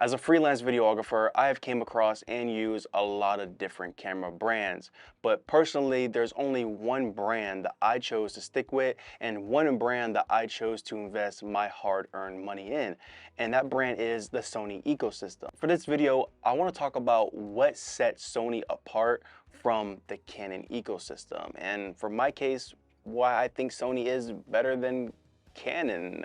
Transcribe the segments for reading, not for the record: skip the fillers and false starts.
As a freelance videographer, I have came across and used a lot of different camera brands, but personally, there's only one brand that I chose to stick with and one brand that I chose to invest my hard-earned money in, and that brand is the Sony ecosystem. For this video, I want to talk about what sets Sony apart from the Canon ecosystem, and for my case, why I think Sony is better than Canon.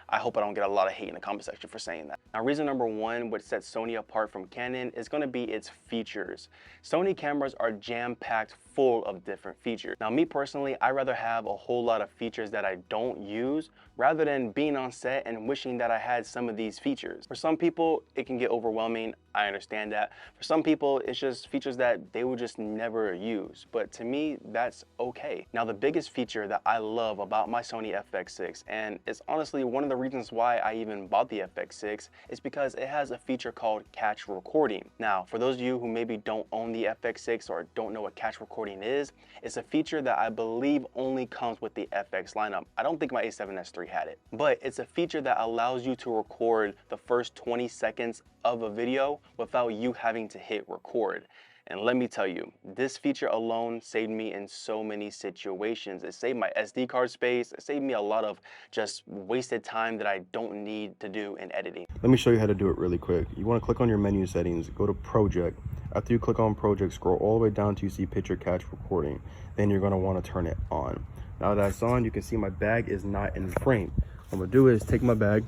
I hope I don't get a lot of hate in the comment section for saying that. Now, reason number one, what sets Sony apart from Canon is going to be its features. Sony cameras are jam-packed full of different features. Now, me personally, I rather have a whole lot of features that I don't use rather than being on set and wishing that I had some of these features. For some people, it can get overwhelming. I understand that. For some people, it's just features that they will just never use. But to me, that's okay. Now, the biggest feature that I love about my Sony FX6, and it's honestly one of the reasons why I even bought the FX6, is because it has a feature called catch recording. Now, for those of you who maybe don't own the FX6 or don't know what catch recording is, it's a feature that I believe only comes with the FX lineup. I don't think my A7S III had it, but it's a feature that allows you to record the first 20 seconds of a video without you having to hit record. And let me tell you, this feature alone saved me in so many situations. It saved my SD card space. It saved me a lot of just wasted time that I don't need to do in editing. Let me show you how to do it really quick. You want to click on your menu settings, go to project. After you click on project, scroll all the way down till you see picture catch recording. Then you're going to want to turn it on. Now that it's on, you can see my bag is not in frame. What I'm going to do is take my bag,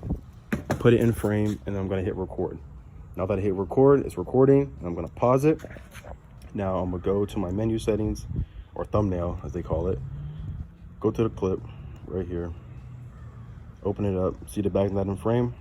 put it in frame, and then I'm going to hit record. Now that I hit record, it's recording, and I'm going to pause it. Now I'm going to go to my menu settings, or thumbnail as they call it. Go to the clip right here. Open it up. See the bag's not in frame?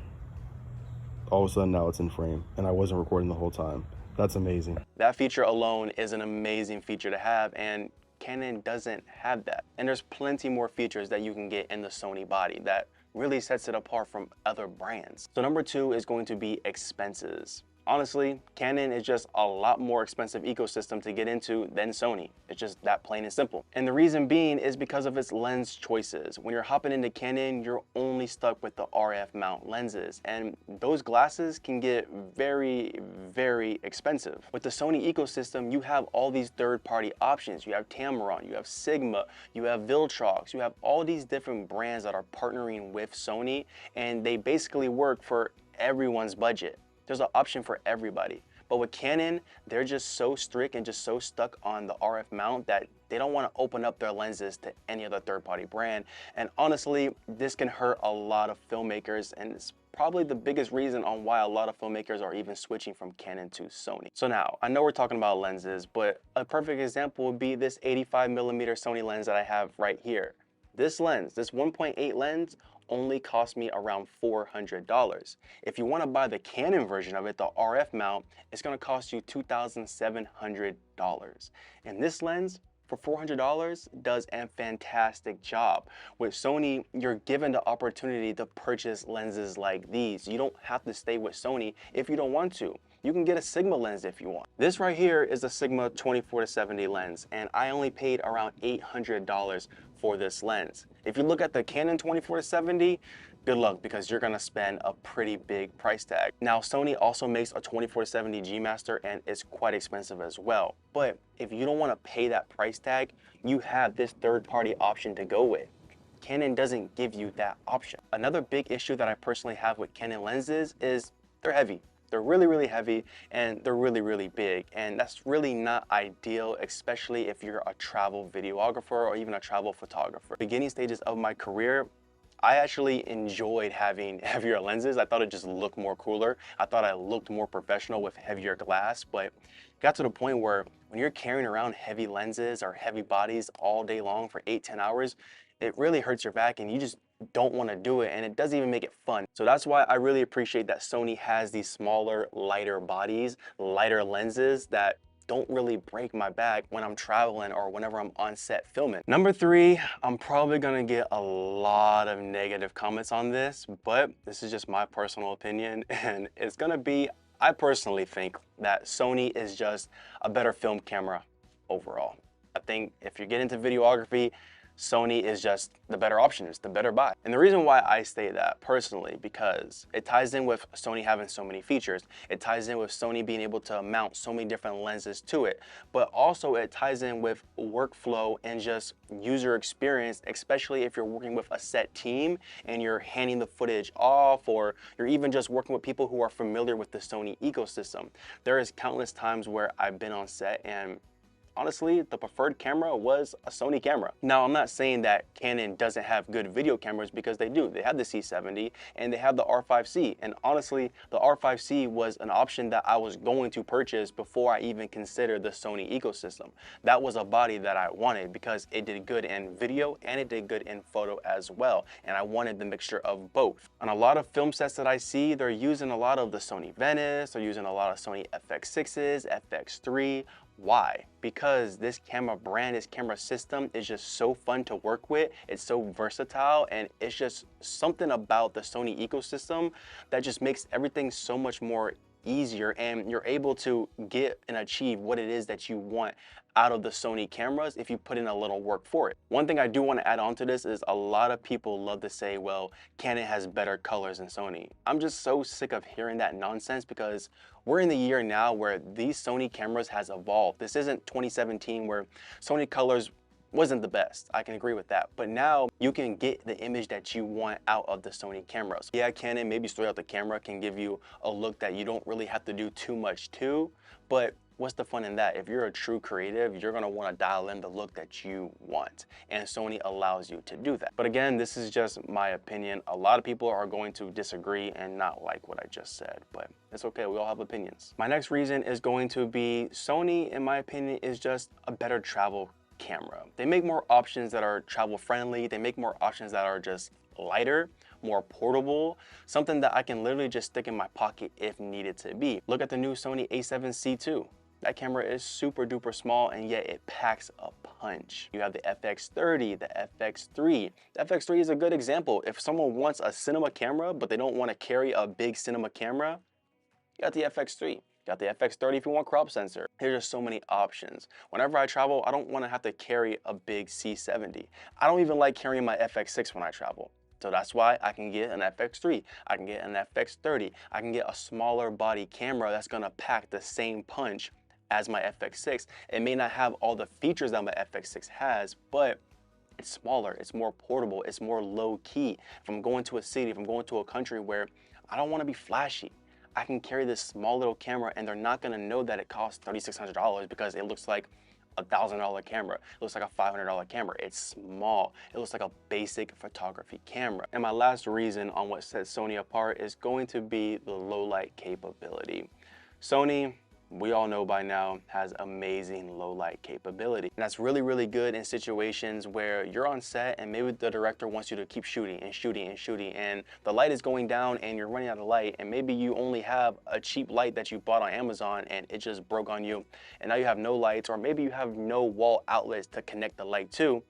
All of a sudden now it's in frame, and I wasn't recording the whole time. That's amazing. That feature alone is an amazing feature to have, and Canon doesn't have that. And there's plenty more features that you can get in the Sony body that really sets it apart from other brands. So number two is going to be expenses. Honestly, Canon is just a lot more expensive ecosystem to get into than Sony. It's just that plain and simple. And the reason being is because of its lens choices. When you're hopping into Canon, you're only stuck with the RF mount lenses, and those glasses can get very, very expensive. With the Sony ecosystem, you have all these third-party options. You have Tamron, you have Sigma, you have Viltrox, you have all these different brands that are partnering with Sony, and they basically work for everyone's budget. There's an option for everybody. But with Canon, they're just so strict and just so stuck on the RF mount that they don't want to open up their lenses to any other third-party brand. And honestly, this can hurt a lot of filmmakers, and it's probably the biggest reason on why a lot of filmmakers are even switching from Canon to Sony. So now, I know we're talking about lenses, but a perfect example would be this 85mm Sony lens that I have right here. This lens, this 1.8 lens, only cost me around $400. If you want to buy the Canon version of it, the RF mount, it's going to cost you $2,700. And this lens, for $400, does a fantastic job. With Sony, you're given the opportunity to purchase lenses like these. You don't have to stay with Sony if you don't want to. You can get a Sigma lens if you want. This right here is a Sigma 24-70 lens, and I only paid around $800 for this lens. If you look at the Canon 24-70, good luck, because you're gonna spend a pretty big price tag. Now, Sony also makes a 24-70 G Master, and it's quite expensive as well. But if you don't wanna pay that price tag, you have this third-party option to go with. Canon doesn't give you that option. Another big issue that I personally have with Canon lenses is they're heavy. They're really, really heavy, and they're really, really big. And that's really not ideal, especially if you're a travel videographer or even a travel photographer. Beginning stages of my career, I actually enjoyed having heavier lenses. I thought it just looked more cooler. I thought I looked more professional with heavier glass, but got to the point where when you're carrying around heavy lenses or heavy bodies all day long for 8-10 hours, it really hurts your back, and you just don't want to do it, and it doesn't even make it fun. So that's why I really appreciate that Sony has these smaller, lighter bodies, lighter lenses that don't really break my back when I'm traveling or whenever I'm on set filming. Number three, I'm probably gonna get a lot of negative comments on this, but this is just my personal opinion, and it's gonna be, I personally think that Sony is just a better film camera overall. I think if you get into videography, Sony is just the better option, it's the better buy. And the reason why I say that personally, because it ties in with Sony having so many features. It ties in with Sony being able to mount so many different lenses to it, but also it ties in with workflow and just user experience, especially if you're working with a set team and you're handing the footage off, or you're even just working with people who are familiar with the Sony ecosystem. There is countless times where I've been on set and honestly, the preferred camera was a Sony camera. Now, I'm not saying that Canon doesn't have good video cameras, because they do. They have the C70 and they have the R5C. And honestly, the R5C was an option that I was going to purchase before I even considered the Sony ecosystem. That was a body that I wanted because it did good in video and it did good in photo as well. And I wanted the mixture of both. On a lot of film sets that I see, they're using a lot of the Sony Venice, they're using a lot of Sony FX6s, FX3. Why? Because this camera brand, this camera system is just so fun to work with. It's so versatile, and it's just something about the Sony ecosystem that just makes everything so much more easier, and you're able to get and achieve what it is that you want out of the Sony cameras if you put in a little work for it. One thing I do want to add on to this is a lot of people love to say, well, Canon has better colors than Sony. I'm just so sick of hearing that nonsense, because we're in the year now where these Sony cameras has evolved. This isn't 2017 where Sony colors wasn't the best. I can agree with that. But now you can get the image that you want out of the Sony cameras. Yeah, Canon, maybe straight out the camera, can give you a look that you don't really have to do too much to, but what's the fun in that? If you're a true creative, you're gonna wanna dial in the look that you want, and Sony allows you to do that. But again, this is just my opinion. A lot of people are going to disagree and not like what I just said, but it's okay, we all have opinions. My next reason is going to be Sony, in my opinion, is just a better travel camera. They make more options that are travel friendly. They make more options that are just lighter, more portable, something that I can literally just stick in my pocket if needed to be. Look at the new Sony a7C II. That camera is super duper small, and yet it packs a punch. You have the FX30, the FX3. The FX3 is a good example. If someone wants a cinema camera, but they don't want to carry a big cinema camera, you got the FX3. Got the FX30 if you want crop sensor. There's just so many options. Whenever I travel, I don't want to have to carry a big C70. I don't even like carrying my FX6 when I travel. So that's why I can get an FX3, I can get an FX30, I can get a smaller body camera that's gonna pack the same punch as my FX6. It may not have all the features that my FX6 has, but it's smaller, it's more portable, it's more low key. If I'm going to a city, if I'm going to a country where I don't want to be flashy, I can carry this small little camera and they're not gonna know that it costs $3,600 because it looks like a $1,000 camera. It looks like a $500 camera. It's small. It looks like a basic photography camera. And my last reason on what sets Sony apart is going to be the low light capability. Sony, we all know by now, has amazing low light capability. And that's really, really good in situations where you're on set and maybe the director wants you to keep shooting and shooting and shooting, and the light is going down and you're running out of light, and maybe you only have a cheap light that you bought on Amazon and it just broke on you, and now you have no lights, or maybe you have no wall outlets to connect the light to.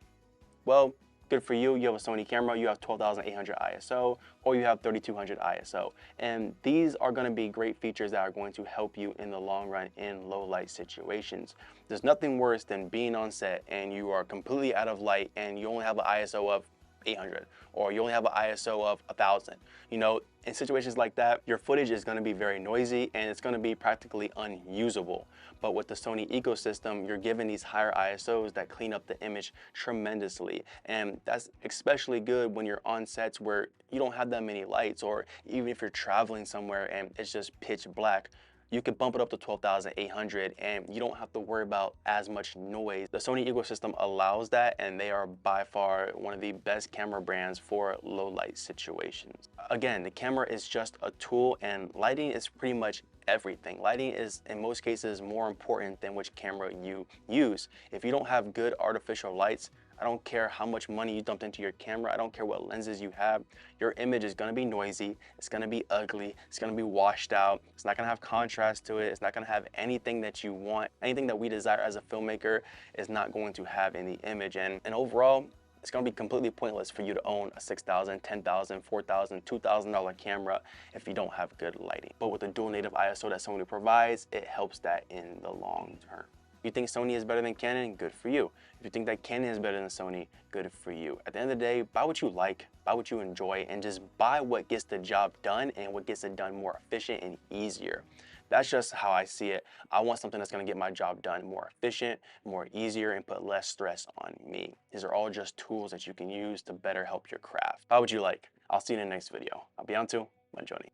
Well, good for you, you have a Sony camera, you have 12,800 ISO, or you have 3200 ISO. And these are gonna be great features that are going to help you in the long run in low light situations. There's nothing worse than being on set and you are completely out of light and you only have an ISO of 800, or you only have an ISO of 1000. You know, in situations like that, your footage is gonna be very noisy and it's gonna be practically unusable. But with the Sony ecosystem, you're given these higher ISOs that clean up the image tremendously. And that's especially good when you're on sets where you don't have that many lights, or even if you're traveling somewhere and it's just pitch black. You can bump it up to 12,800 and you don't have to worry about as much noise. The Sony ecosystem allows that, and they are by far one of the best camera brands for low light situations. Again, the camera is just a tool, and lighting is pretty much everything. Lighting is, in most cases, more important than which camera you use. If you don't have good artificial lights, I don't care how much money you dumped into your camera, I don't care what lenses you have, your image is gonna be noisy, it's gonna be ugly, it's gonna be washed out, it's not gonna have contrast to it, it's not gonna have anything that you want, anything that we desire as a filmmaker is not going to have in the image. And overall, it's gonna be completely pointless for you to own a $6,000, $10,000, $4,000, $2,000 camera if you don't have good lighting. But with the dual native ISO that Sony provides, it helps that in the long term. If you think Sony is better than Canon, good for you. If you think that Canon is better than Sony, good for you. At the end of the day, buy what you like, buy what you enjoy, and just buy what gets the job done and what gets it done more efficient and easier. That's just how I see it. I want something that's gonna get my job done more efficient, more easier, and put less stress on me. These are all just tools that you can use to better help your craft. Buy what you like. I'll see you in the next video. I'll be on to my Johnny.